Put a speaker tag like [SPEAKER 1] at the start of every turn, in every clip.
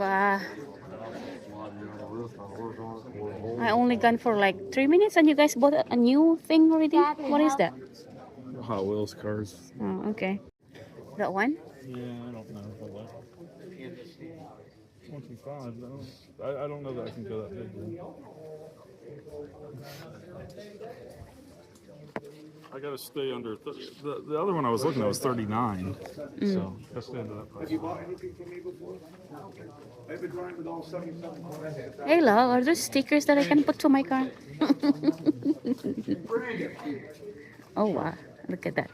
[SPEAKER 1] Wow. I only gone for like 3 minutes and you guys bought a new thing already? What is that?
[SPEAKER 2] Hot Wheels cars.
[SPEAKER 1] Oh, okay. That one?
[SPEAKER 2] Yeah, I don't know. 25. I don't know that I can go that big. I gotta stay under. The other one I was looking at was 39. So gotta stay under that price.
[SPEAKER 3] Have you bought anything from me before? Okay. I've been driving with all 77 cars I have.
[SPEAKER 1] Hey, love, are those stickers that I can put to my car? Oh, wow. Look at that.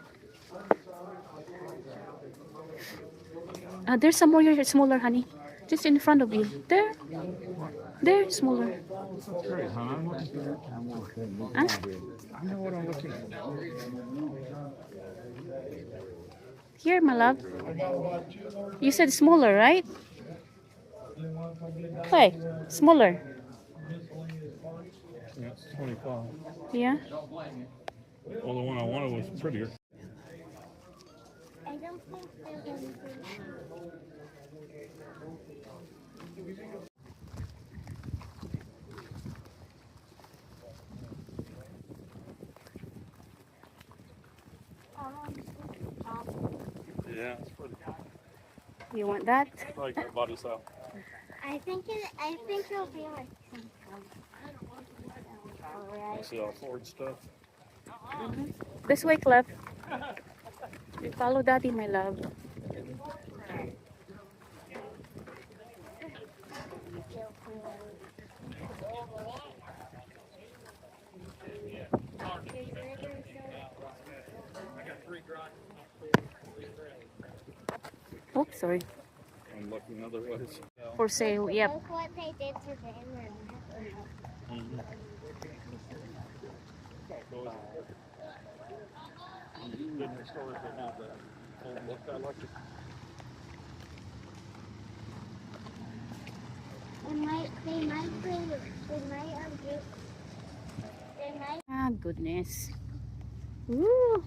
[SPEAKER 1] There's some more here, smaller, honey. Just in front of you. There. There, smaller.
[SPEAKER 2] That's great, huh?
[SPEAKER 1] Huh?
[SPEAKER 2] I know what I'm looking for.
[SPEAKER 1] Here, my love. You said smaller, right? Hey, smaller.
[SPEAKER 2] Yeah, it's 25.
[SPEAKER 1] Yeah.
[SPEAKER 2] Well, the one I wanted was prettier.
[SPEAKER 4] I don't think there's anything.
[SPEAKER 2] Yeah, it's pretty.
[SPEAKER 1] You want that?
[SPEAKER 2] I like that body style.
[SPEAKER 4] I think it'll be like some
[SPEAKER 2] I see all Ford stuff.
[SPEAKER 1] This way, Clef. You follow Daddy, my love. Oops, sorry.
[SPEAKER 2] I'm looking otherwise.
[SPEAKER 1] For sale, yep.
[SPEAKER 4] That's what they did to them. They might
[SPEAKER 1] Ah, goodness. Woo.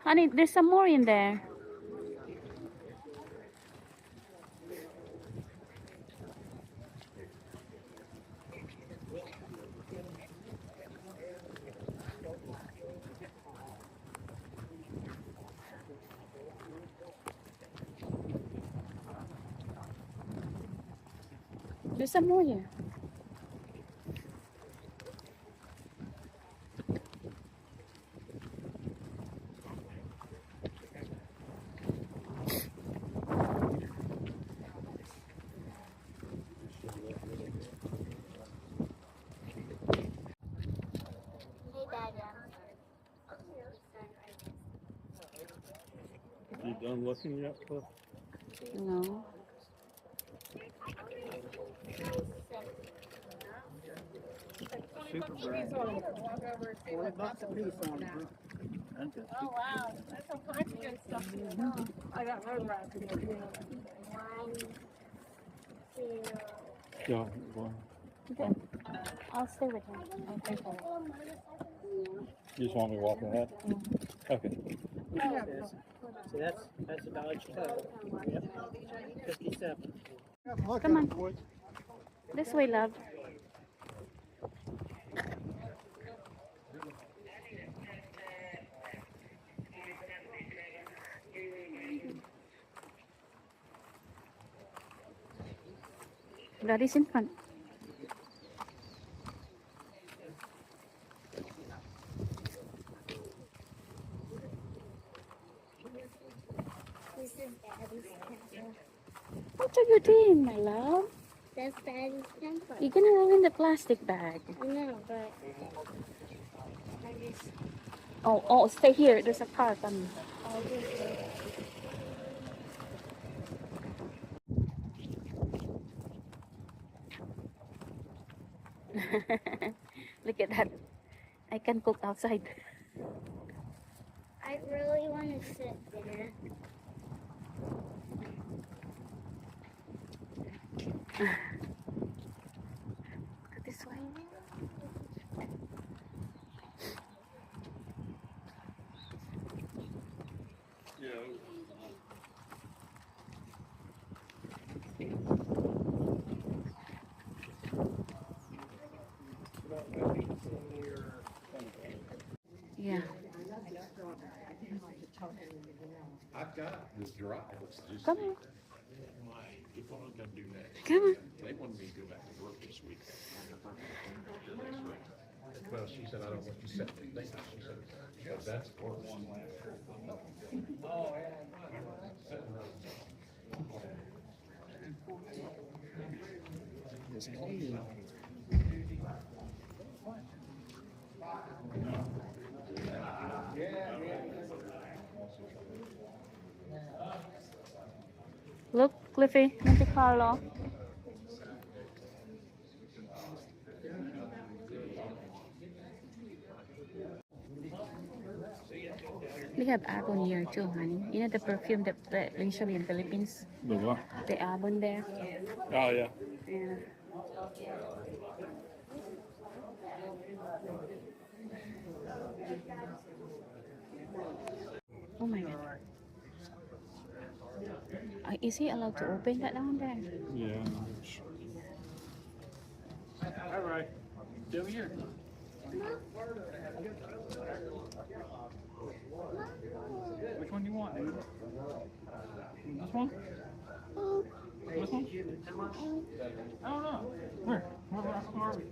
[SPEAKER 1] Honey, there's some more in there. There's some more here.
[SPEAKER 2] You done looking yet, Cliff?
[SPEAKER 1] No.
[SPEAKER 2] Super brand.
[SPEAKER 5] Oh wow, that's a bunch of good stuff. I got road wrapped.
[SPEAKER 2] Yeah, well,
[SPEAKER 1] Okay. I'll stay with him. I'll pay for it.
[SPEAKER 2] you just want me to walk ahead? Okay.
[SPEAKER 6] So that's a Dodge Tow. Yep. 57.
[SPEAKER 1] Come on. This way, love. Daddy's in front. What are you doing, my love?
[SPEAKER 4] That's Daddy's temper.
[SPEAKER 1] You're gonna ruin the plastic bag.
[SPEAKER 4] No, but I just
[SPEAKER 1] Oh, stay here. There's a car coming.
[SPEAKER 4] I'll just
[SPEAKER 1] Look at that. I can cook outside.
[SPEAKER 4] I I really want to sit there.
[SPEAKER 1] This way. Yeah.
[SPEAKER 3] I've got this drive.
[SPEAKER 1] Come on.
[SPEAKER 3] What I'm gonna do next.
[SPEAKER 1] Come on.
[SPEAKER 3] They wanted me to go back to work this week. Well, she said, I don't want you to set the thing. She said, yeah, that's worse.
[SPEAKER 1] Look, Cliffy, Monte Carlo. We have Avon here too, honey. You know the perfume that usually in Philippines,
[SPEAKER 2] The what?
[SPEAKER 1] the Avon there.
[SPEAKER 2] Oh yeah.
[SPEAKER 1] Yeah. Oh my God. Is he allowed to open that down there?
[SPEAKER 2] Yeah.
[SPEAKER 6] All right. Over here. Which one do you want, dude? This one? This one? I don't know. Where? Where are we?